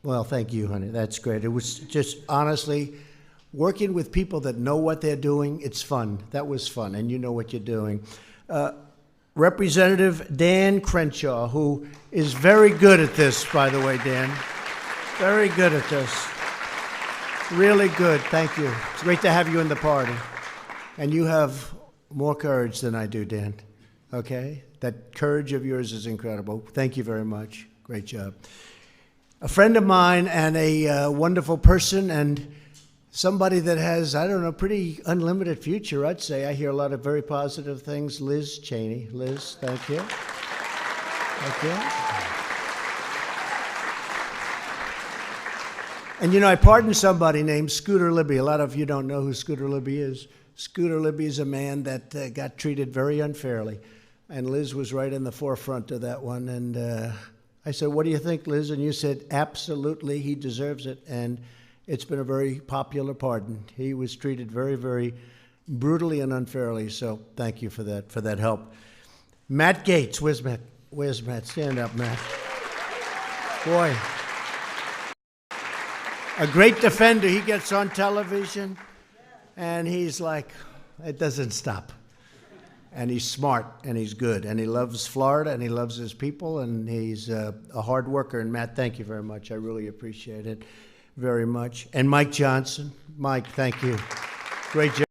Well, thank you, honey. That's great. It was just honestly working with people that know what they're doing. It's fun. That was fun, and you know what you're doing. Representative Dan Crenshaw, who is very good at this, by the way, Dan. Very good at this. Really good. Thank you. It's great to have you in the party. And you have more courage than I do, Dan. Okay? That courage of yours is incredible. Thank you very much. Great job. A friend of mine and a wonderful person and somebody that has, I don't know, pretty unlimited future, I'd say. I hear a lot of very positive things. Liz Cheney. Liz, thank you. Thank you. And you know, I pardoned somebody named Scooter Libby. A lot of you don't know who Scooter Libby is. Scooter Libby is a man that got treated very unfairly. And Liz was right in the forefront of that one. And I said, what do you think, Liz? And you said, absolutely, he deserves it. And it's been a very popular pardon. He was treated very, very brutally and unfairly. So thank you for that help. Matt Gaetz, where's Matt? Where's Matt? Stand up, Matt. Boy, a great defender. He gets on television, and he's like, it doesn't stop. And he's smart, and he's good, and he loves Florida, and he loves his people, and he's a hard worker. And Matt, thank you very much. I really appreciate it very much. And Mike Johnson. Mike, thank you. Great job.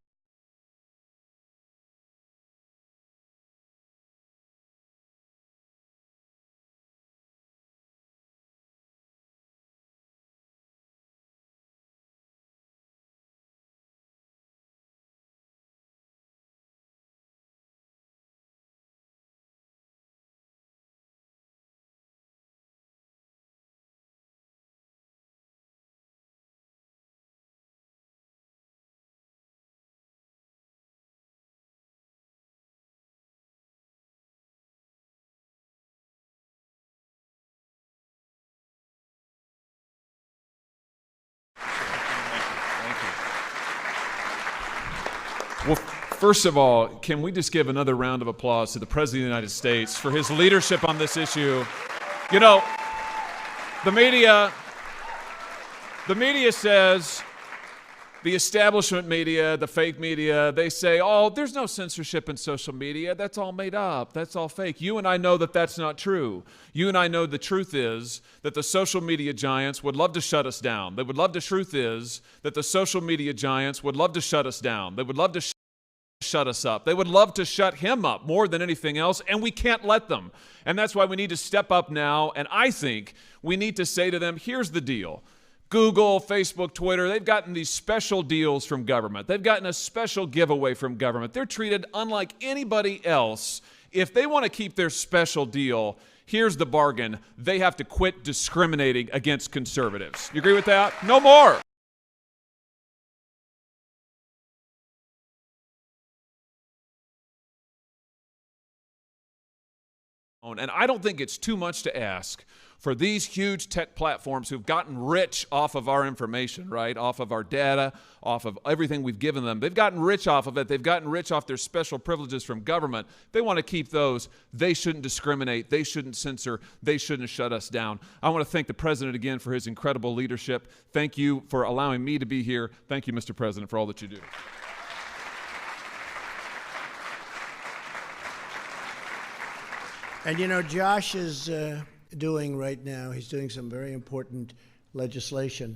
Well, first of all, can we just give another round of applause to the President of the United States for his leadership on this issue? You know, the media says, the establishment media, the fake media, they say, oh, there's no censorship in social media. That's all made up. That's all fake. You and I know that that's not true. You and I know the truth is that the social media giants would love to shut us down. Truth is that the social media giants would love to shut us down. They would love to shut us up. They would love to shut him up more than anything else, and we can't let them. And that's why we need to step up now, and I think we need to say to them, here's the deal. Google, Facebook, Twitter, they've gotten these special deals from government. They've gotten a special giveaway from government. They're treated unlike anybody else. If they want to keep their special deal, here's the bargain. They have to quit discriminating against conservatives. You agree with that? No more. And I don't think it's too much to ask for these huge tech platforms who've gotten rich off of our information, right? Off of our data, off of everything we've given them. They've gotten rich off of it. They've gotten rich off their special privileges from government. They want to keep those. They shouldn't discriminate. They shouldn't censor. They shouldn't shut us down. I want to thank the President again for his incredible leadership. Thank you for allowing me to be here. Thank you, Mr. President, for all that you do. And you know, Josh is doing right now, he's doing some very important legislation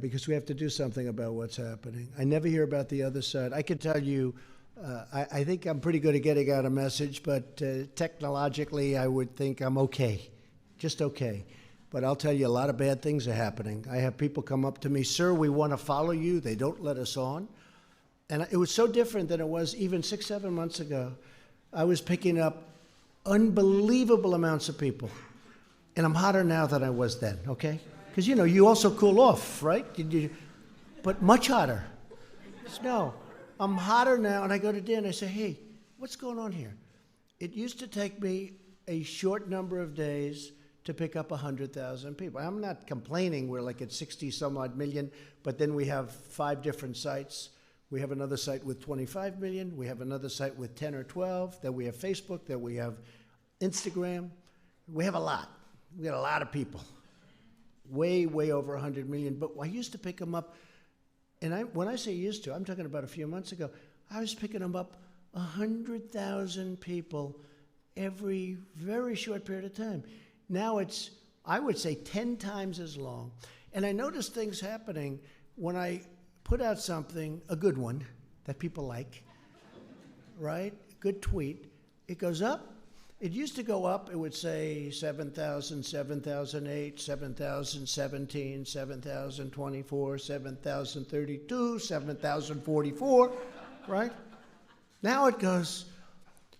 because we have to do something about what's happening. I never hear about the other side. I can tell you, I think I'm pretty good at getting out a message, but technologically I would think I'm okay, just okay. But I'll tell you, a lot of bad things are happening. I have people come up to me, sir, we want to follow you. They don't let us on. And it was so different than it was even 6, 7 months ago. I was picking up unbelievable amounts of people. And I'm hotter now than I was then, okay? Because, you know, you also cool off, right? But much hotter. No, I'm hotter now, and I go to Dan and I say, hey, what's going on here? It used to take me a short number of days to pick up 100,000 people. I'm not complaining. We're like at 60 some odd million, but then we have 5 different sites. We have another site with 25 million. We have another site with 10 or 12. Then we have Facebook. Then we have Instagram. We have a lot. We got a lot of people. way, way over 100 million. But I used to pick them up, and when I say used to, I'm talking about a few months ago. I was picking them up 100,000 people every very short period of time. Now it's, I would say, 10 times as long. And I noticed things happening when I put out something, a good one, that people like, right? Good tweet. It goes up. It used to go up, it would say 7,000, 7,008, 7,017, 7,024, 7,032, 7,044, right? Now it goes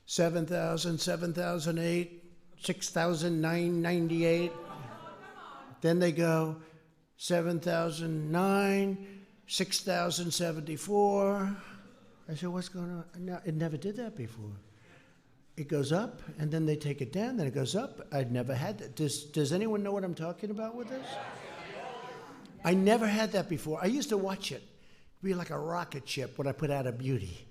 7,000, 7,008, 6,998. Then they go 7,009, 6,074. I said, what's going on? No, it never did that before. It goes up, and then they take it down, then it goes up. I'd never had that. Does anyone know what I'm talking about with this? I never had that before. I used to watch it. It'd be like a rocket ship when I put out a beauty.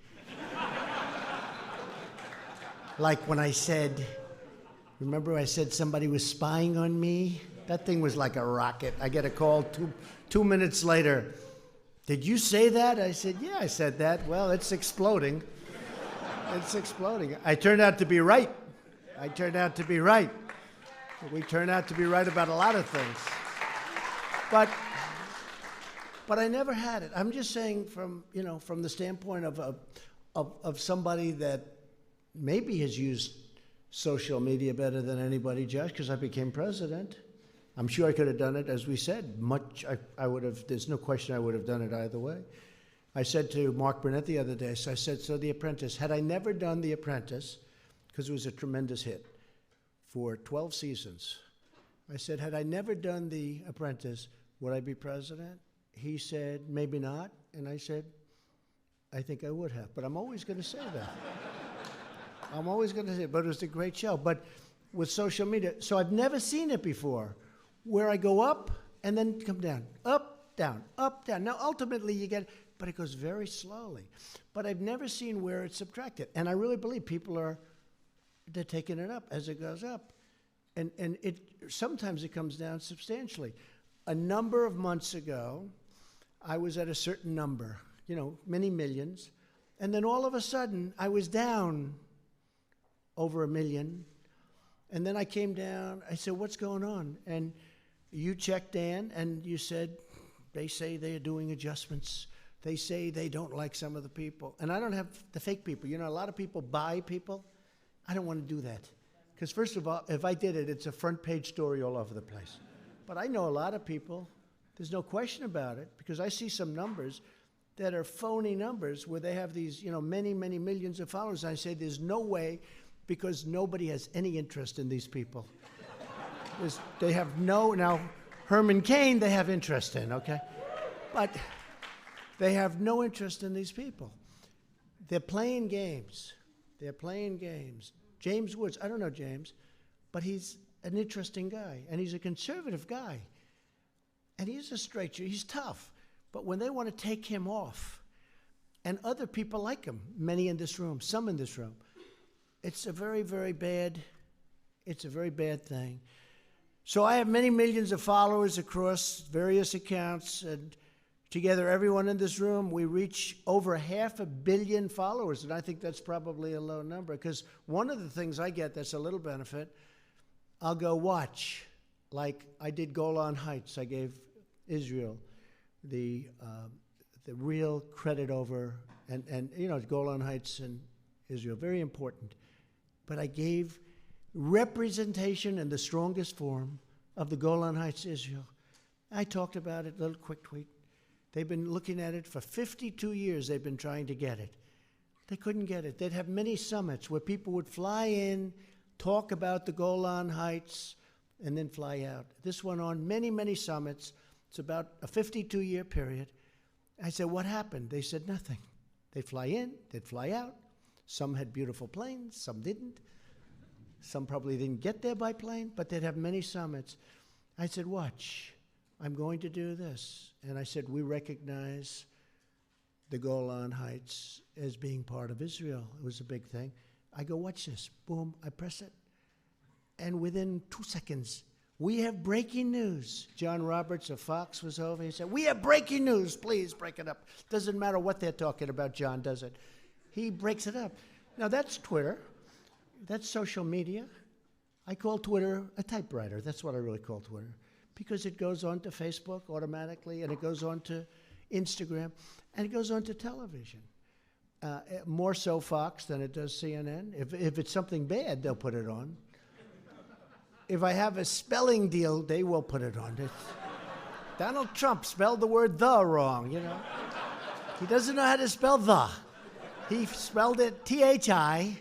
Like when I said, remember I said somebody was spying on me? That thing was like a rocket. I get a call 2 minutes later. Did you say that? I said, yeah, I said that. Well, it's exploding. It's exploding. I turned out to be right. We turn out to be right about a lot of things. But I never had it. I'm just saying from the standpoint of somebody that maybe has used social media better than anybody, Josh, because I became president. I'm sure I could have done it, as we said, I would have, there's no question I would have done it either way. I said to Mark Burnett the other day, I said, so The Apprentice, had I never done The Apprentice, because it was a tremendous hit for 12 seasons, I said, had I never done The Apprentice, would I be president? He said, maybe not. And I said, I think I would have. But I'm always going to say that. I'm always going to say it. But it was a great show. But with social media, so I've never seen it before, where I go up and then come down, up, down, up, down. Now, ultimately, you get, but it goes very slowly. But I've never seen where it's subtracted. And I really believe people they're taking it up as it goes up. And sometimes it comes down substantially. A number of months ago, I was at a certain number, many millions. And then all of a sudden, I was down over 1 million. And then I came down. I said, what's going on? And you checked, Dan, and you said, they say they are doing adjustments. They say they don't like some of the people. And I don't have the fake people. A lot of people buy people. I don't want to do that. Because first of all, if I did it, it's a front page story all over the place. But I know a lot of people. There's no question about it, because I see some numbers that are phony numbers where they have these, many, many millions of followers. And I say there's no way, because nobody has any interest in these people. They have now, Herman Cain they have interest in, okay? But they have no interest in these people. They're playing games. James Woods, I don't know James, but he's an interesting guy, and he's a conservative guy. And he's a straight shooter. He's tough. But when they want to take him off, and other people like him, many in this room, some in this room, it's a very, very bad thing. So I have many millions of followers across various accounts, and together, everyone in this room, we reach over 500 million followers, and I think that's probably a low number, because one of the things I get that's a little benefit, I'll go watch, like I did Golan Heights. I gave Israel the real credit over, and Golan Heights and Israel, very important. But I gave representation in the strongest form of the Golan Heights, Israel. I talked about it, little quick tweet. They've been looking at it for 52 years. They've been trying to get it. They couldn't get it. They'd have many summits where people would fly in, talk about the Golan Heights, and then fly out. This went on many, many summits. It's about a 52-year period. I said, what happened? They said nothing. They'd fly in, they'd fly out. Some had beautiful planes, some didn't. Some probably didn't get there by plane, but they'd have many summits. I said, watch, I'm going to do this. And I said, we recognize the Golan Heights as being part of Israel. It was a big thing. I go, watch this. Boom, I press it. And within 2 seconds, We have breaking news. John Roberts of Fox was over. He said, we have breaking news. Please break it up. Doesn't matter what they're talking about, John does it. He breaks it up. Now, that's Twitter. That's social media. I call Twitter a typewriter. That's what I really call Twitter, because it goes on to Facebook automatically, and it goes on to Instagram, and it goes on to television. More so Fox than it does CNN. If it's something bad, they'll put it on. If I have a spelling deal, they will put it on. Donald Trump spelled the word "the" wrong, you know. He doesn't know how to spell "the." He spelled it Thi.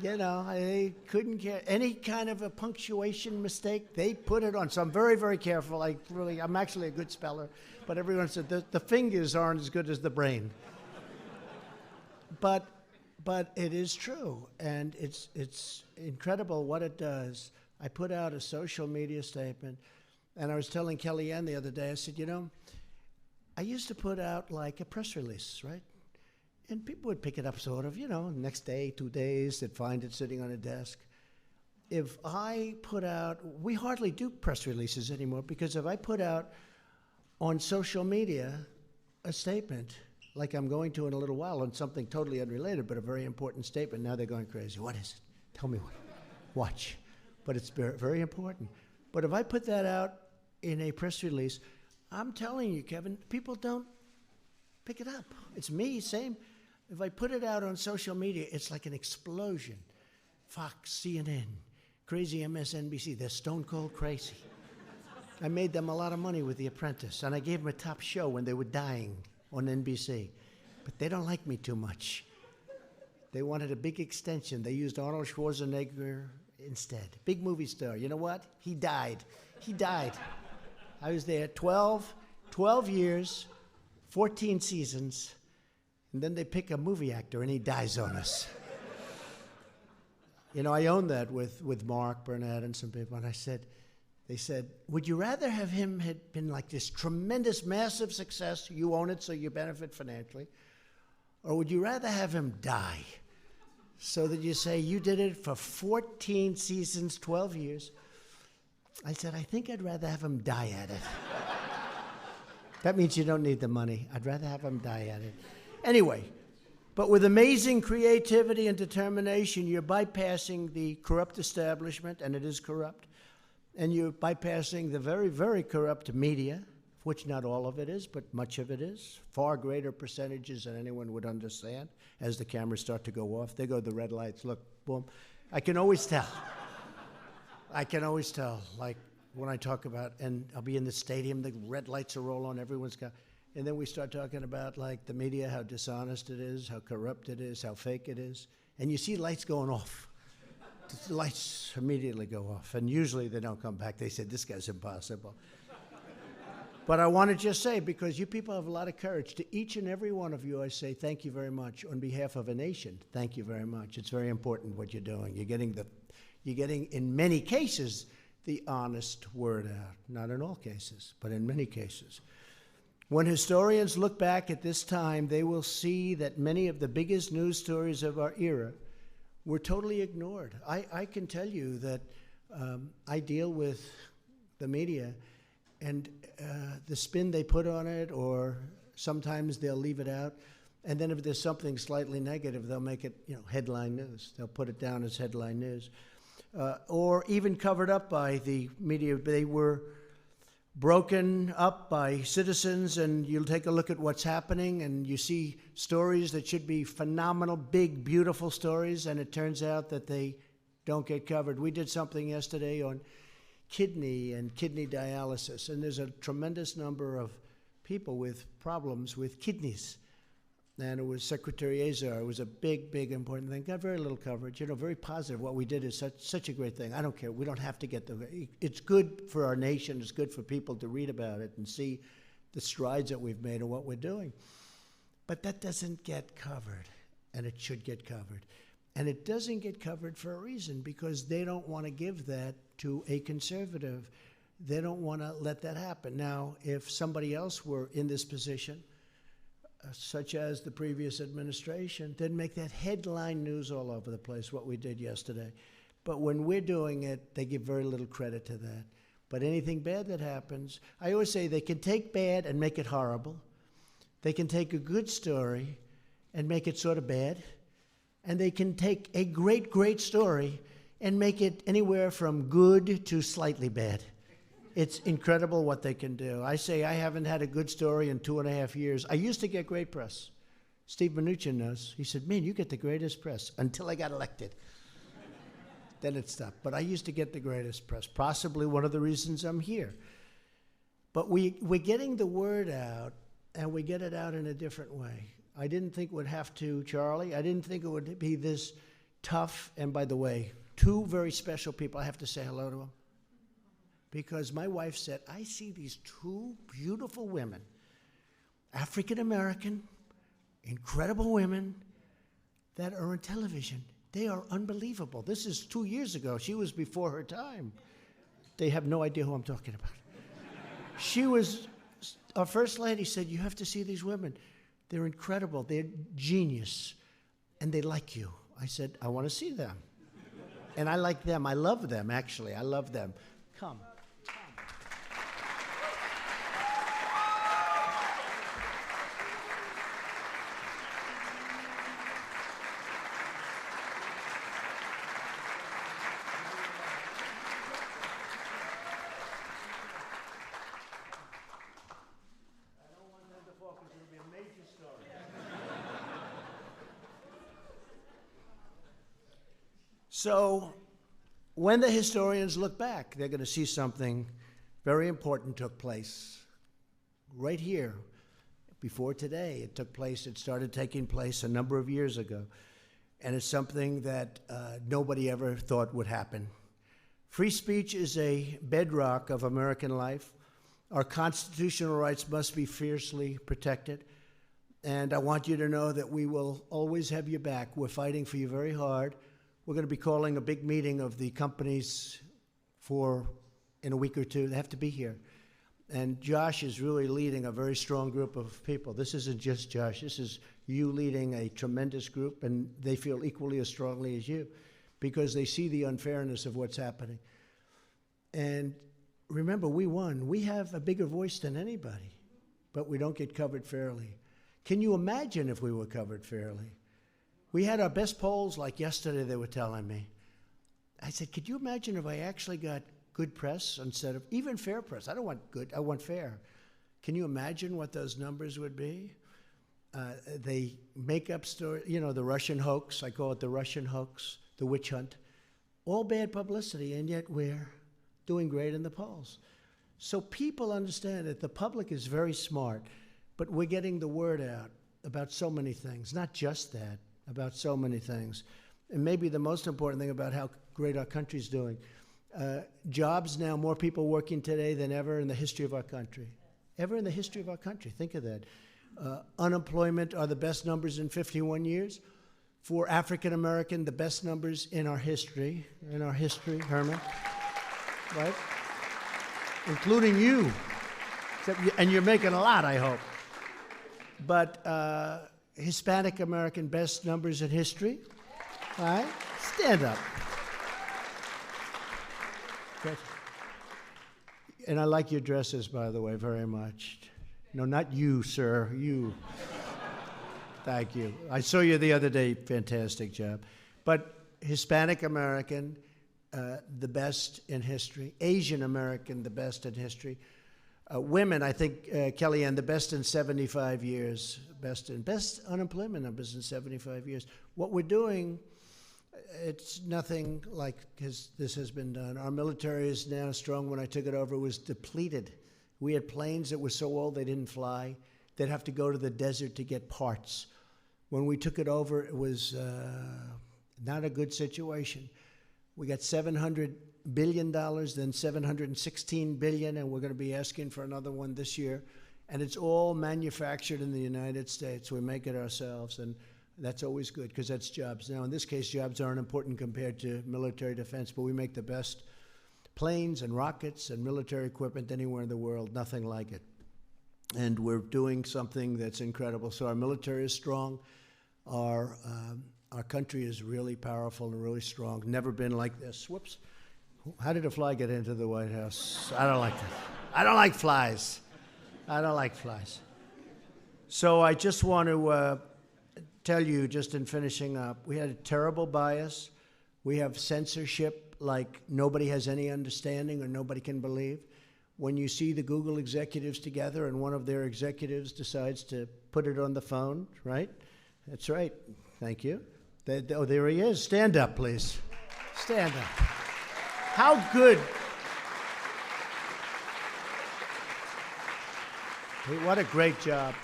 You know, they couldn't care. Any kind of a punctuation mistake, they put it on. So I'm very, very careful. I'm actually a good speller. But everyone said the fingers aren't as good as the brain. But it is true, and it's incredible what it does. I put out a social media statement, and I was telling Kellyanne the other day, I said, you know, I used to put out like a press release, right? And people would pick it up sort of, you know, next day, 2 days, they'd find it sitting on a desk. If I put out, we hardly do press releases anymore, because if I put out on social media a statement, like I'm going to in a little while, on something totally unrelated, but a very important statement, now they're going crazy. What is it? Tell me what. Watch. But it's very, very important. But if I put that out in a press release, I'm telling you, Kevin, people don't pick it up. It's me, same. If I put it out on social media, it's like an explosion. Fox, CNN, crazy MSNBC, they're stone cold crazy. I made them a lot of money with The Apprentice, and I gave them a top show when they were dying on NBC. But they don't like me too much. They wanted a big extension. They used Arnold Schwarzenegger instead. Big movie star. You know what? He died. He died. I was there 12 years, 14 seasons, and then they pick a movie actor and he dies on us. You know, I owned that with Mark Burnett and some people, and they said, would you rather have him had been like this tremendous, massive success, you own it so you benefit financially, or would you rather have him die so that you say you did it for 14 seasons, 12 years? I said, I think I'd rather have him die at it. That means you don't need the money. I'd rather have him die at it. Anyway, but with amazing creativity and determination, you're bypassing the corrupt establishment, and it is corrupt, and you're bypassing the very, very corrupt media, which not all of it is, but much of it is, far greater percentages than anyone would understand. As the cameras start to go off, they go the red lights, look, boom. I can always tell. Like when I talk about, and I'll be in the stadium, the red lights will roll on, everyone's got, and then we start talking about like the media, how dishonest it is, how corrupt it is, how fake it is, and you see lights going off. The lights immediately go off, and usually they don't come back. They say, this guy's impossible. But I want to just say, because you people have a lot of courage, to each and every one of you, I say thank you very much. On behalf of a nation, thank you very much. It's very important what you're doing. You're getting, in many cases, the honest word out. Not in all cases, but in many cases. When historians look back at this time, they will see that many of the biggest news stories of our era were totally ignored. I can tell you that I deal with the media, and the spin they put on it, or sometimes they'll leave it out, and then if there's something slightly negative, they'll make it, headline news. They'll put it down as headline news. Or even covered up by the media. They were broken up by citizens, and you'll take a look at what's happening, and you see stories that should be phenomenal, big, beautiful stories, and it turns out that they don't get covered. We did something yesterday on kidney and kidney dialysis, and there's a tremendous number of people with problems with kidneys. And it was Secretary Azar. It was a big, big, important thing. Got very little coverage. Very positive. What we did is such a great thing. I don't care. We don't have to get it's good for our nation. It's good for people to read about it and see the strides that we've made and what we're doing. But that doesn't get covered, and it should get covered. And it doesn't get covered for a reason, because they don't want to give that to a conservative. They don't want to let that happen. Now, if somebody else were in this position, such as the previous administration, they'd make that headline news all over the place, what we did yesterday. But when we're doing it, they give very little credit to that. But anything bad that happens, I always say they can take bad and make it horrible. They can take a good story and make it sort of bad. And they can take a great, great story and make it anywhere from good to slightly bad. It's incredible what they can do. I say I haven't had a good story in 2.5 years. I used to get great press. Steve Mnuchin knows. He said, man, you get the greatest press, until I got elected. Then it stopped. But I used to get the greatest press, possibly one of the reasons I'm here. But we're getting the word out, and we get it out in a different way. I didn't think it would have to, Charlie. I didn't think it would be this tough. And by the way, two very special people, I have to say hello to them. Because my wife said, I see these two beautiful women, African-American, incredible women that are on television. They are unbelievable. This is 2 years ago. She was before her time. They have no idea who I'm talking about. She was, our first lady said, you have to see these women. They're incredible. They're genius. And they like you. I said, I want to see them. And I like them. I love them, actually. I love them. Come. So when the historians look back, they're going to see something very important took place right here before today. It took place, it started taking place a number of years ago. And it's something that nobody ever thought would happen. Free speech is a bedrock of American life. Our constitutional rights must be fiercely protected. And I want you to know that we will always have your back. We're fighting for you very hard. We're going to be calling a big meeting of the companies in a week or two. They have to be here. And Josh is really leading a very strong group of people. This isn't just Josh. This is you leading a tremendous group, and they feel equally as strongly as you because they see the unfairness of what's happening. And remember, we won. We have a bigger voice than anybody, but we don't get covered fairly. Can you imagine if we were covered fairly? We had our best polls, like yesterday they were telling me. I said, could you imagine if I actually got good press instead of even fair press? I don't want good, I want fair. Can you imagine what those numbers would be? They make up stories, you know, the Russian hoax, I call it the Russian hoax, the witch hunt. All bad publicity, and yet we're doing great in the polls. So people understand that the public is very smart, but we're getting the word out about so many things, not just that. About so many things. And maybe the most important thing about how great our country's doing. Jobs now, more people working today than ever in the history of our country. Ever in the history of our country, think of that. Unemployment are the best numbers in 51 years. For African American, the best numbers in our history. Herman. Right? Including you. And you're making a lot, I hope. But Hispanic American, best numbers in history. All right? Stand up. Okay. And I like your dresses, by the way, very much. No, not you, sir. You. Thank you. I saw you the other day. Fantastic job. But Hispanic American, the best in history. Asian American, the best in history. Women, I think, Kellyanne, the best in 75 years. Best unemployment numbers in 75 years. What we're doing, it's nothing like this has been done. Our military is now strong. When I took it over, it was depleted. We had planes that were so old they didn't fly. They'd have to go to the desert to get parts. When we took it over, it was not a good situation. We got $700 billion, then $716 billion, and we're going to be asking for another one this year. And it's all manufactured in the United States. We make it ourselves, and that's always good because that's jobs. Now, in this case, jobs aren't important compared to military defense, but we make the best planes and rockets and military equipment anywhere in the world, nothing like it. And we're doing something that's incredible. So our military is strong. Our Our country is really powerful and really strong. Never been like this. Whoops. How did a fly get into the White House? I don't like that. I don't like flies. I don't like flies. So I just want to tell you, just in finishing up, we had a terrible bias. We have censorship like nobody has any understanding or nobody can believe. When you see the Google executives together and one of their executives decides to put it on the phone, right? That's right. Thank you. Oh, there he is. Stand up, please. Stand up. How good. Hey, what a great job.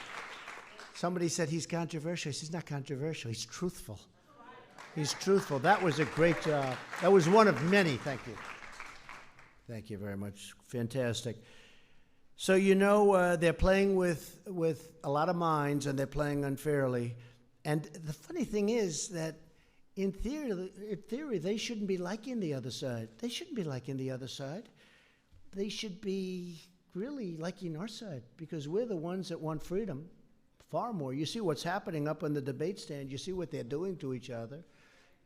Somebody said he's controversial. He's not controversial. He's truthful. He's truthful. That was a great job. That was one of many. Thank you. Thank you very much. Fantastic. So, you know, they're playing with a lot of minds, and they're playing unfairly. And the funny thing is that in theory, they shouldn't be liking the other side. They shouldn't be liking the other side. They should be really liking our side, because we're the ones that want freedom far more. You see what's happening up on the debate stand. You see what they're doing to each other.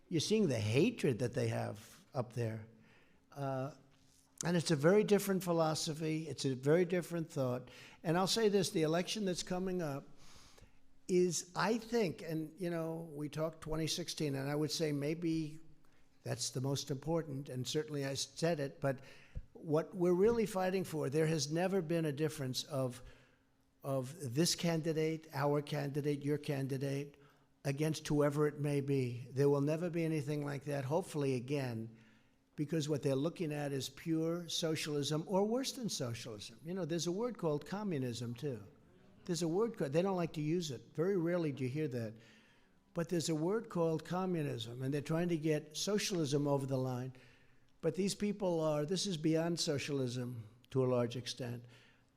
You're seeing the hatred that they have up there. And it's a very different philosophy. It's a very different thought. And I'll say this, the election that's coming up is, I think, and, you know, we talked 2016, and I would say maybe that's the most important, and certainly I said it, but what we're really fighting for, there has never been a difference of this candidate, our candidate, your candidate, against whoever it may be. There will never be anything like that, hopefully again, because what they're looking at is pure socialism, or worse than socialism. You know, there's a word called communism, too. There's a word called, they don't like to use it. Very rarely do you hear that. But there's a word called communism, and they're trying to get socialism over the line. But these people this is beyond socialism to a large extent.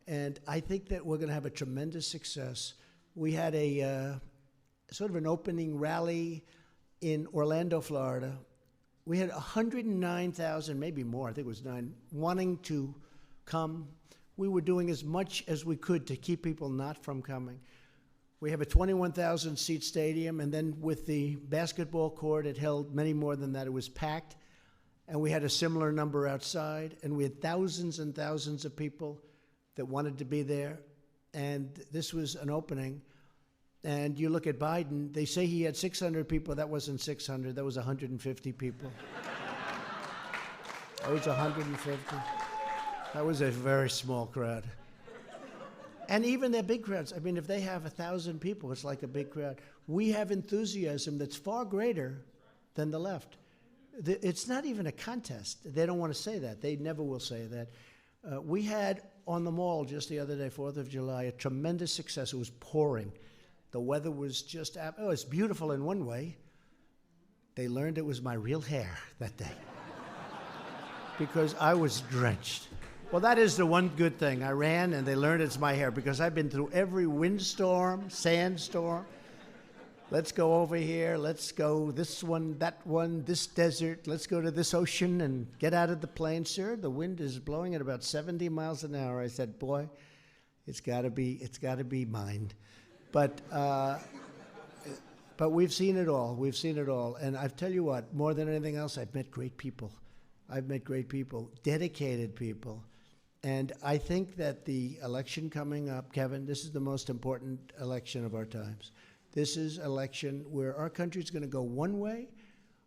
And I think that we're going to have a tremendous success. We had a sort of an opening rally in Orlando, Florida. We had 109,000, maybe more, I think it was 9, wanting to come. We were doing as much as we could to keep people not from coming. We have a 21,000-seat stadium, and then with the basketball court, it held many more than that. It was packed, and we had a similar number outside, and we had thousands and thousands of people that wanted to be there, and this was an opening. And you look at Biden, they say he had 600 people. That wasn't 600, that was 150 people. That was 150. That was a very small crowd. And even their big crowds, I mean, if they have 1,000 people, it's like a big crowd. We have enthusiasm that's far greater than the left. It's not even a contest. They don't want to say that. They never will say that. We had on the Mall just the other day, 4th of July, a tremendous success. It was pouring. The weather was just, it's beautiful in one way. They learned it was my real hair that day because I was drenched. Well, that is the one good thing. I ran and they learned it's my hair because I've been through every windstorm, sandstorm. Let's go over here. Let's go this one, that one, this desert. Let's go to this ocean and get out of the plane. Sir, the wind is blowing at about 70 miles an hour. I said, boy, it's got to be mine. But we've seen it all. We've seen it all. And I tell you what, more than anything else, I've met great people. I've met great people, dedicated people. And I think that the election coming up, Kevin, this is the most important election of our times. This is an election where our country's going to go one way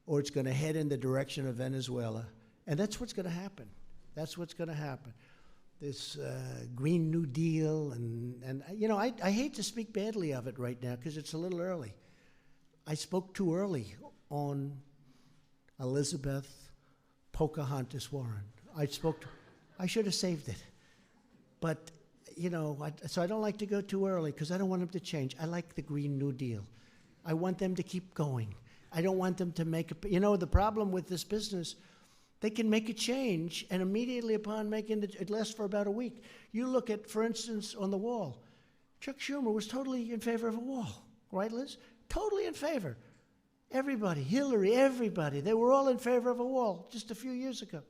or it's going to head in the direction of Venezuela. And that's what's going to happen. That's what's going to happen. This Green New Deal, and you know, I hate to speak badly of it right now because it's a little early. I spoke too early on Elizabeth Pocahontas Warren. I should have saved it. But, you know, so I don't like to go too early because I don't want them to change. I like the Green New Deal. I want them to keep going. I don't want them to make you know, the problem with this business, they can make a change, and immediately upon making it lasts for about a week. You look at, for instance, on the wall. Chuck Schumer was totally in favor of a wall, right, Liz? Totally in favor. Everybody, Hillary, everybody, they were all in favor of a wall just a few years ago.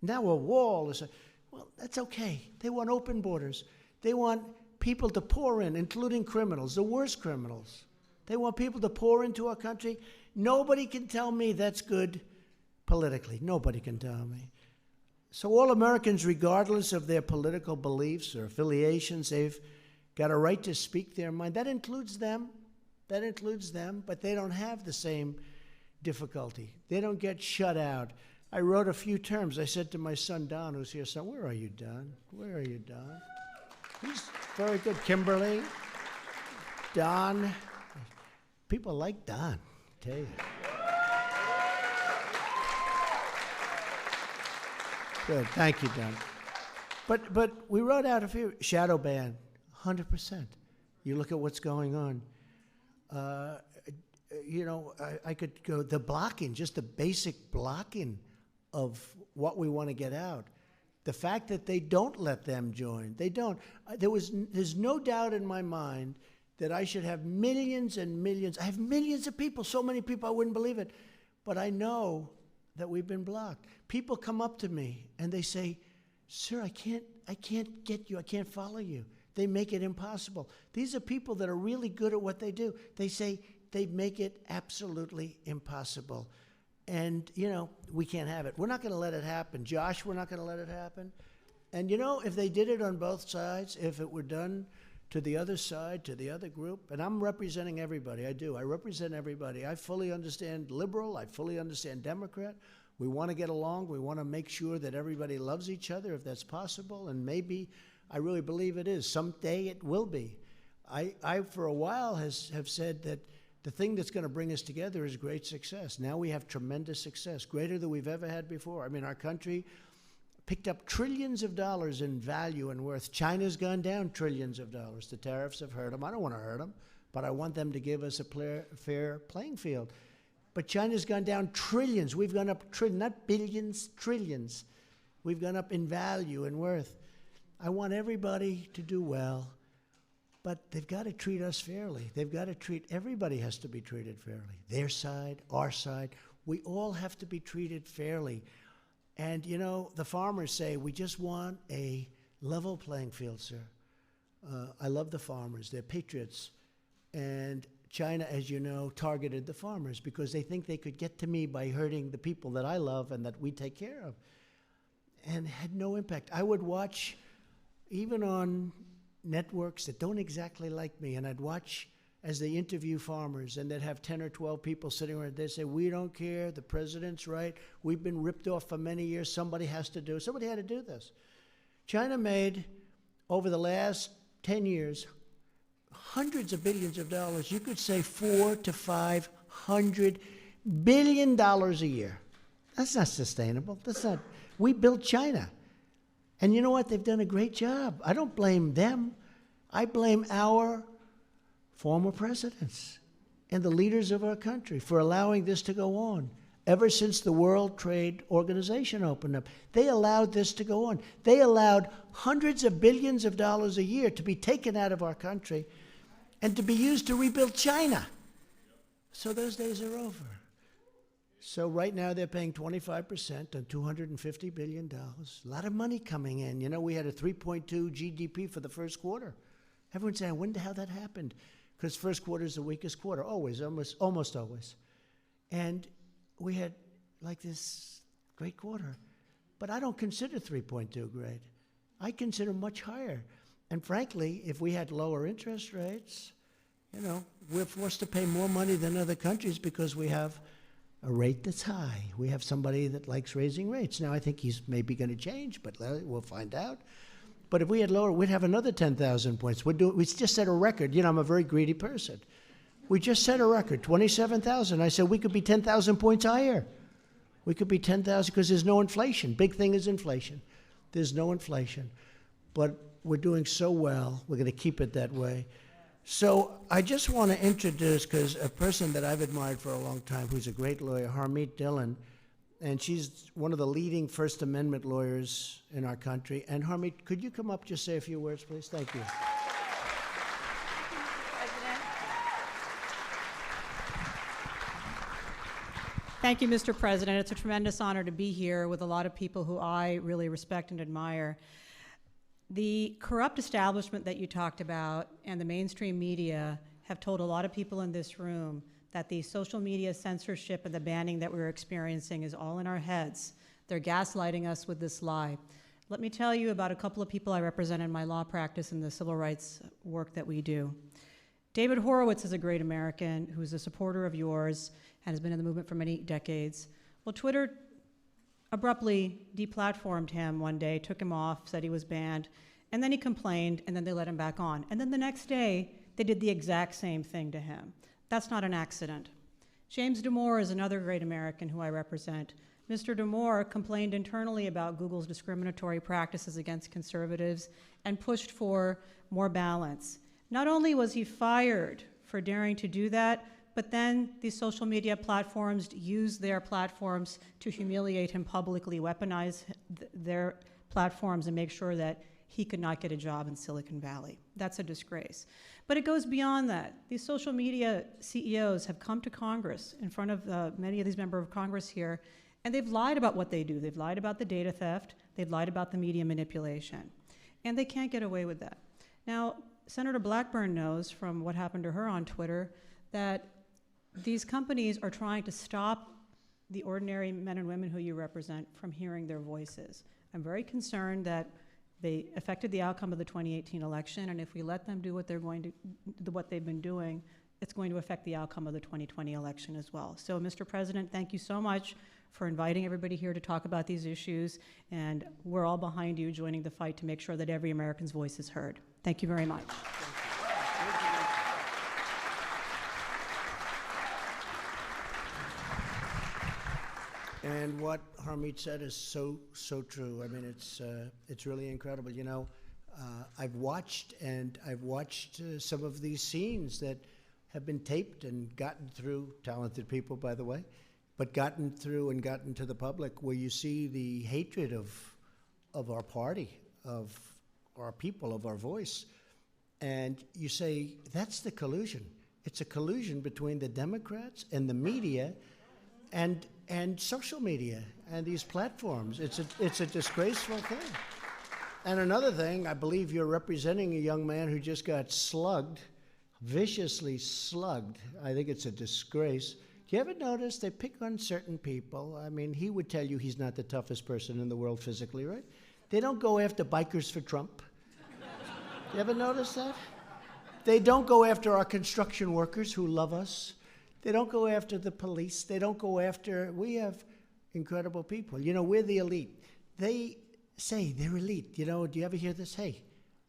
Now a wall is well, that's okay. They want open borders. They want people to pour in, including criminals, the worst criminals. They want people to pour into our country. Nobody can tell me that's good politically. Nobody can tell me. So all Americans, regardless of their political beliefs or affiliations, they've got a right to speak their mind. That includes them. That includes them, but they don't have the same difficulty. They don't get shut out. I wrote a few terms. I said to my son, Don, who's here, son, where are you, Don? Where are you, Don? He's very good. Kimberly, Don. People like Don, I tell you. Good, thank you, Don. But we wrote out a few. Shadow ban, 100%. You look at what's going on. I could go, the blocking, just the basic blocking of what we want to get out. The fact that they don't let them join, they don't. There's no doubt in my mind that I should have millions and millions. I have millions of people, so many people I wouldn't believe it. But I know that we've been blocked. People come up to me and they say, sir, I can't get you, I can't follow you. They make it impossible. These are people that are really good at what they do. They say they make it absolutely impossible. And, we can't have it. We're not going to let it happen. Josh, we're not going to let it happen. And, if they did it on both sides, if it were done to the other side, to the other group, and I'm representing everybody, I do. I represent everybody. I fully understand liberal. I fully understand Democrat. We want to get along. We want to make sure that everybody loves each other if that's possible, and maybe I really believe it is. Someday it will be. I for a while have said that the thing that's going to bring us together is great success. Now we have tremendous success, greater than we've ever had before. I mean, our country picked up trillions of dollars in value and worth. China's gone down trillions of dollars. The tariffs have hurt them. I don't want to hurt them, but I want them to give us a fair playing field. But China's gone down trillions. We've gone up trillions, not billions, trillions. We've gone up in value and worth. I want everybody to do well, but they've got to treat us fairly. They've got to everybody has to be treated fairly. Their side, our side. We all have to be treated fairly. And, the farmers say, we just want a level playing field, sir. I love the farmers. They're patriots. And China, as you know, targeted the farmers because they think they could get to me by hurting the people that I love and that we take care of. And had no impact. I would watch, even on networks that don't exactly like me, and I'd watch as they interview farmers, and they'd have 10 or 12 people sitting around. They'd say, we don't care, the president's right, we've been ripped off for many years, somebody had to do this. China made, over the last 10 years, hundreds of billions of dollars. You could say $400 to $500 billion a year. That's not sustainable. We built China. And you know what? They've done a great job. I don't blame them. I blame our former presidents and the leaders of our country for allowing this to go on. Ever since the World Trade Organization opened up, they allowed this to go on. They allowed hundreds of billions of dollars a year to be taken out of our country and to be used to rebuild China. So those days are over. So right now they're paying 25% on $250 billion. A lot of money coming in. We had a 3.2 GDP for the first quarter. Everyone's saying, I wonder how that happened. Because first quarter is the weakest quarter, always, almost always. And we had like this great quarter. But I don't consider 3.2 great. I consider much higher. And frankly, if we had lower interest rates, we're forced to pay more money than other countries because we have a rate that's high. We have somebody that likes raising rates. Now, I think he's maybe going to change, but we'll find out. But if we had lower, we'd have another 10,000 points. We just set a record. I'm a very greedy person. We just set a record, 27,000. I said we could be 10,000 points higher. We could be 10,000 because there's no inflation. Big thing is inflation. There's no inflation. But we're doing so well. We're going to keep it that way. So I just want to introduce, because a person that I've admired for a long time, who's a great lawyer, Harmeet Dillon, and she's one of the leading First Amendment lawyers in our country. And Harmeet, could you come up, just say a few words, please? Thank you. Thank you, Mr. President. It's a tremendous honor to be here with a lot of people who I really respect and admire. The corrupt establishment that you talked about and the mainstream media have told a lot of people in this room that the social media censorship and the banning that we're experiencing is all in our heads. They're gaslighting us with this lie. Let me tell you about a couple of people I represent in my law practice and the civil rights work that we do. David Horowitz is a great American who's a supporter of yours and has been in the movement for many decades. Well, Twitter abruptly deplatformed him one day, took him off, said he was banned, and then he complained, and then they let him back on. And then the next day, they did the exact same thing to him. That's not an accident. James Damore is another great American who I represent. Mr. Damore complained internally about Google's discriminatory practices against conservatives and pushed for more balance. Not only was he fired for daring to do that, but then these social media platforms used their platforms to humiliate him publicly, weaponize their platforms, and make sure that he could not get a job in Silicon Valley. That's a disgrace. But it goes beyond that. These social media CEOs have come to Congress in front of many of these members of Congress here, and they've lied about what they do. They've lied about the data theft. They've lied about the media manipulation. And they can't get away with that. Now, Senator Blackburn knows from what happened to her on Twitter that these companies are trying to stop the ordinary men and women who you represent from hearing their voices. I'm very concerned that they affected the outcome of the 2018 election, and if we let them do what they've been doing, it's going to affect the outcome of the 2020 election as well. So, Mr. President, thank you so much for inviting everybody here to talk about these issues, and we're all behind you joining the fight to make sure that every American's voice is heard. Thank you very much. And what Harmeet said is so true. I mean, it's really incredible. You know, I've watched some of these scenes that have been taped and gotten through, talented people, by the way, but gotten through and gotten to the public, where you see the hatred of our party, of our people, of our voice. And you say, that's the collusion. It's a collusion between the Democrats and the media and social media and these platforms. It's a disgraceful thing. And another thing, I believe you're representing a young man who just got slugged, viciously slugged. I think it's a disgrace. Do you ever notice they pick on certain people? I mean, he would tell you he's not the toughest person in the world physically, right? They don't go after bikers for Trump. You ever notice that? They don't go after our construction workers who love us. They don't go after the police. They don't go after, we have incredible people. You know, we're the elite. They say they're elite. You know, do you ever hear this? Hey,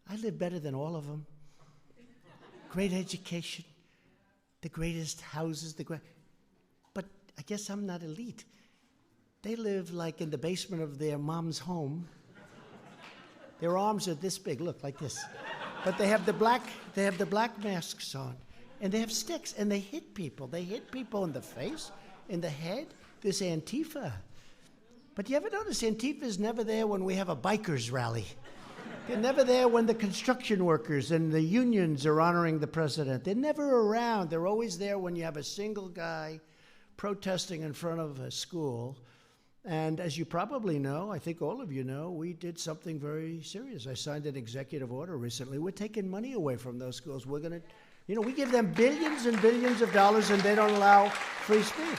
I live better than all of them. Great education, the greatest houses, but I guess I'm not elite. They live like in the basement of their mom's home. Their arms are this big, look, like this. But they have the black masks on. And they have sticks, and they hit people. They hit people in the face, in the head. This Antifa. But you ever notice Antifa is never there when we have a bikers rally? They're never there when the construction workers and the unions are honoring the president. They're never around. They're always there when you have a single guy protesting in front of a school. And as you probably know, I think all of you know, we did something very serious. I signed an executive order recently. We're taking money away from those schools. We're going to... You know, we give them billions and billions of dollars, and they don't allow free speech.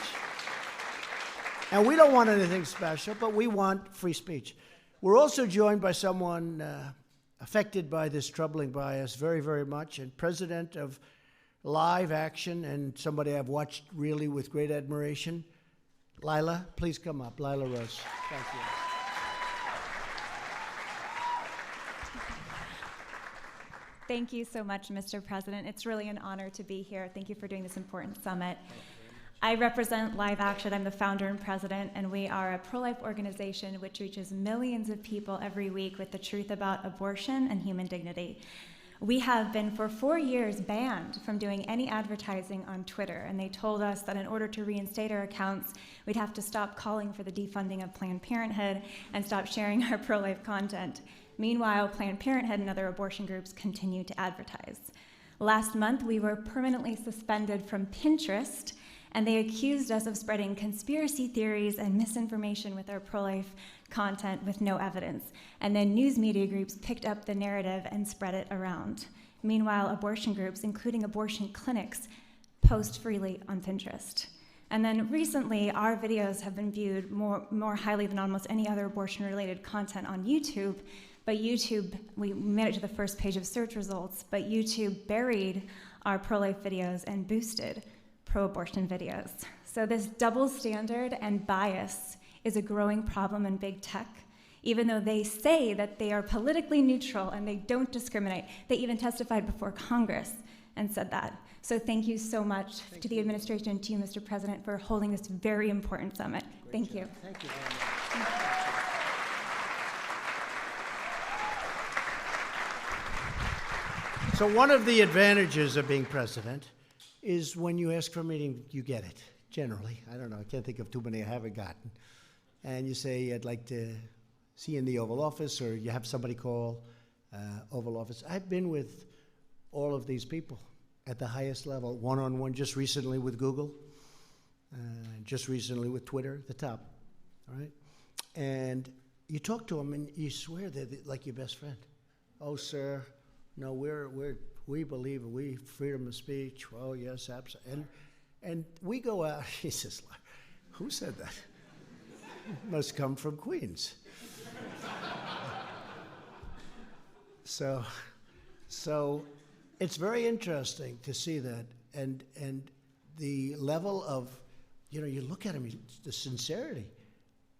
And we don't want anything special, but we want free speech. We're also joined by someone affected by this troubling bias very, very much, and president of Live Action, and somebody I've watched really with great admiration. Lila, please come up. Lila Rose. Thank you. Thank you so much, Mr. President. It's really an honor to be here. Thank you for doing this important summit. I represent Live Action. I'm the founder and president, and we are a pro-life organization which reaches millions of people every week with the truth about abortion and human dignity. We have been for 4 years banned from doing any advertising on Twitter, and they told us that in order to reinstate our accounts, we'd have to stop calling for the defunding of Planned Parenthood and stop sharing our pro-life content. Meanwhile, Planned Parenthood and other abortion groups continue to advertise. Last month, we were permanently suspended from Pinterest, and they accused us of spreading conspiracy theories and misinformation with our pro-life content with no evidence. And then news media groups picked up the narrative and spread it around. Meanwhile, abortion groups, including abortion clinics, post freely on Pinterest. And then recently, our videos have been viewed more highly than almost any other abortion-related content on YouTube. But YouTube, we made it to the first page of search results, but YouTube buried our pro-life videos and boosted pro-abortion videos. So this double standard and bias is a growing problem in big tech. Even though they say that they are politically neutral and they don't discriminate, they even testified before Congress and said that. So thank you so much to the administration and to you, Mr. President, for holding this very important summit. Thank you. Thank you very much. So one of the advantages of being president is when you ask for a meeting, you get it, generally. I don't know, I can't think of too many I haven't gotten. And you say, I'd like to see you in the Oval Office, or you have somebody call Oval Office. I've been with all of these people at the highest level, one-on-one, just recently with Google, just recently with Twitter, the top, all right? And you talk to them and you swear they're like your best friend. Oh, sir, no, we believe in freedom of speech. Oh, yes, absolutely. And we go out, he says, who said that? Must come from Queens. So it's very interesting to see that, and the level of, you look at them, the sincerity,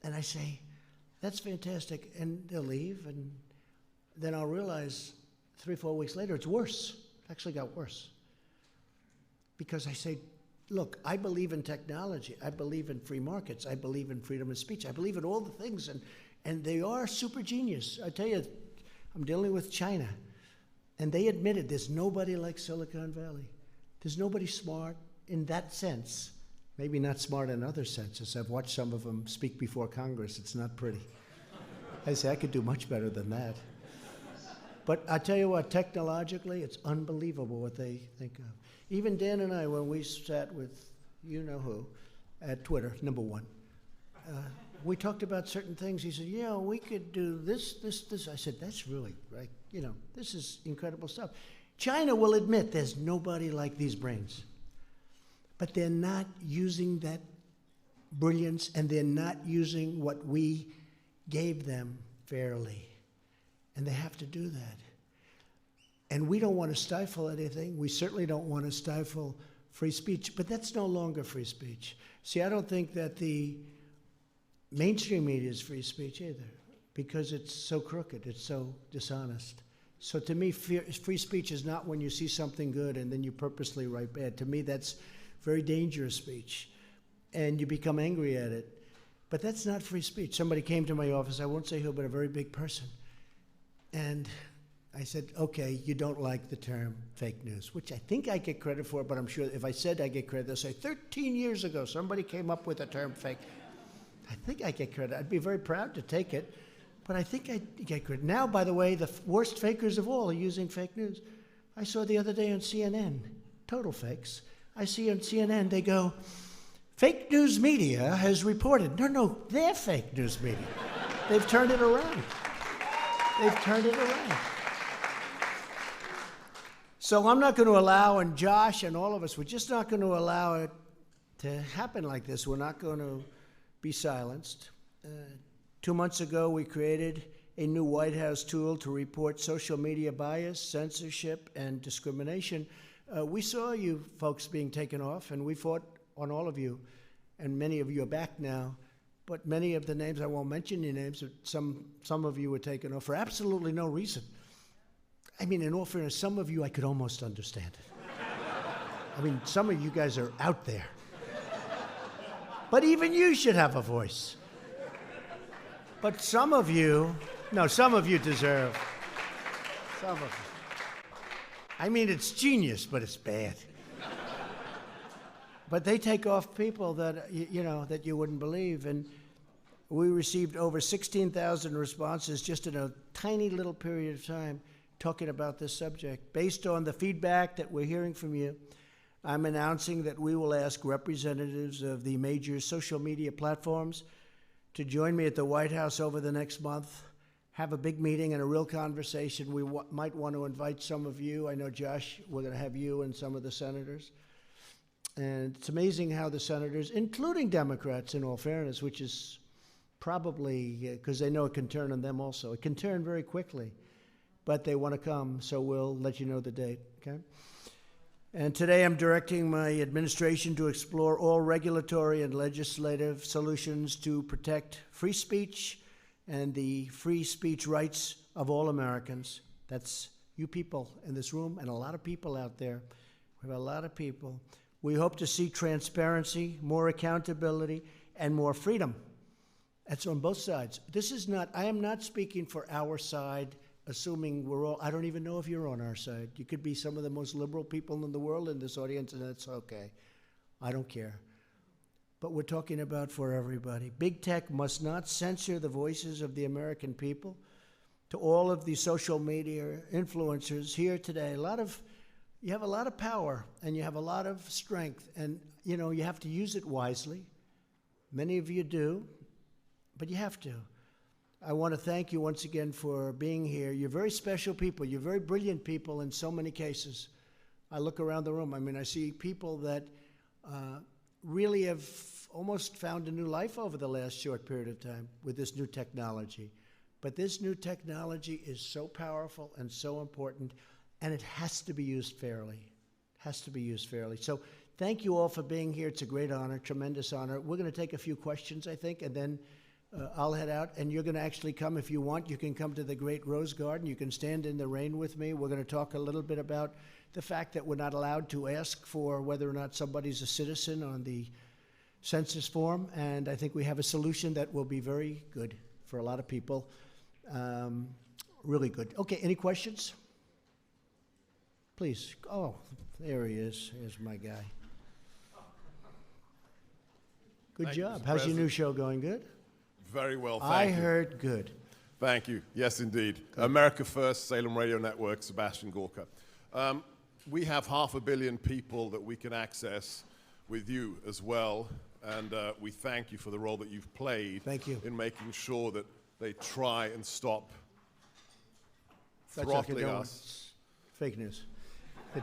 and I say, that's fantastic, and they'll leave, and then I'll realize 3 or 4 weeks later it's worse. It actually got worse. Because I say, look, I believe in technology, I believe in free markets, I believe in freedom of speech, I believe in all the things, and they are super genius. I tell you, I'm dealing with China, and they admitted there's nobody like Silicon Valley. There's nobody smart in that sense. Maybe not smart in other senses. I've watched some of them speak before Congress. It's not pretty. I say, I could do much better than that. But I tell you what, technologically, it's unbelievable what they think of. Even Dan and I, when we sat with you-know-who at Twitter, number one, we talked about certain things. He said, we could do this. I said, that's really, right, this is incredible stuff. China will admit there's nobody like these brains. But they're not using that brilliance, and they're not using what we gave them fairly. And they have to do that. And we don't want to stifle anything. We certainly don't want to stifle free speech, but that's no longer free speech. See, I don't think that the mainstream media is free speech either, because it's so crooked, it's so dishonest. So to me, free speech is not when you see something good and then you purposely write bad. To me, that's very dangerous speech, and you become angry at it. But that's not free speech. Somebody came to my office, I won't say who, but a very big person. And I said, okay, you don't like the term fake news, which I think I get credit for, but I'm sure if I said I get credit, they'll say 13 years ago somebody came up with the term fake. I think I get credit. I'd be very proud to take it, but I think I get credit. Now, by the way, the worst fakers of all are using fake news. I saw the other day on CNN, total fakes. I see on CNN, they go, fake news media has reported. No, they're fake news media. They've turned it around. They've turned it around. So I'm not going to allow, and Josh and all of us, we're just not going to allow it to happen like this. We're not going to be silenced. 2 months ago, we created a new White House tool to report social media bias, censorship, and discrimination. We saw you folks being taken off, and we fought on all of you, and many of you are back now. But many of the names, I won't mention your names, but some of you were taken off for absolutely no reason. I mean, in all fairness, some of you I could almost understand it. I mean, some of you guys are out there. But even you should have a voice. But some of you deserve. Some of you. I mean, it's genius, but it's bad. But they take off people that, that you wouldn't believe. And we received over 16,000 responses just in a tiny little period of time talking about this subject. Based on the feedback that we're hearing from you, I'm announcing that we will ask representatives of the major social media platforms to join me at the White House over the next month, have a big meeting and a real conversation. We might want to invite some of you. I know, Josh, we're going to have you and some of the senators. And it's amazing how the senators, including Democrats in all fairness, which is probably because they know it can turn on them also. It can turn very quickly, but they want to come, so we'll let you know the date, okay? And today I'm directing my administration to explore all regulatory and legislative solutions to protect free speech and the free speech rights of all Americans. That's you people in this room and a lot of people out there. We have a lot of people. We hope to see transparency, more accountability, and more freedom. That's on both sides. This is not, I am not speaking for our side, assuming we're all, I don't even know if you're on our side. You could be some of the most liberal people in the world in this audience, and that's okay. I don't care. But we're talking about for everybody. Big tech must not censor the voices of the American people. To all of the social media influencers here today, you have a lot of power and you have a lot of strength, and you have to use it wisely. Many of you do, but you have to. I want to thank you once again for being here. You're very special people. You're very brilliant people in so many cases. I look around the room. I mean, I see people that really have almost found a new life over the last short period of time with this new technology. But this new technology is so powerful and so important, and it has to be used fairly. It has to be used fairly. So thank you all for being here. It's a great honor, tremendous honor. We're going to take a few questions, I think, and then I'll head out, and you're going to actually come if you want. You can come to the Great Rose Garden. You can stand in the rain with me. We're going to talk a little bit about the fact that we're not allowed to ask for whether or not somebody's a citizen on the census form, and I think we have a solution that will be very good for a lot of people. Really good. Okay, any questions? Please. Oh, there he is. Here's my guy. Good Thank you, job. Mr. How's your President. new show going? Good? Very well, thank I you. heard good. Thank you. Yes, indeed. America First, Salem Radio Network, Sebastian Gorka. We have 500 million people that we can access with you as well, and we thank you for the role that you've played Thank you. in making sure that they try and stop That's okay, throttling don't worry. us. Fake news. They're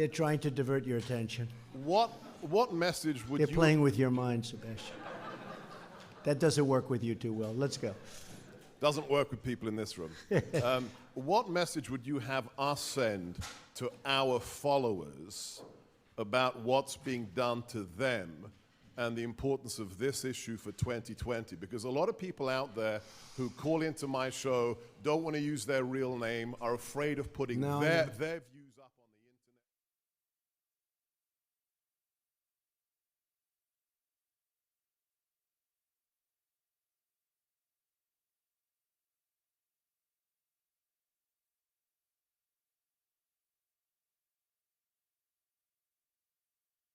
trying to divert your attention. What message would They're you... playing with your mind, Sebastian. That doesn't work with you too well. Let's go. Doesn't work with people in this room. What message would you have us send to our followers about what's being done to them and the importance of this issue for 2020? Because a lot of people out there who call into my show don't want to use their real name, are afraid of putting No, their view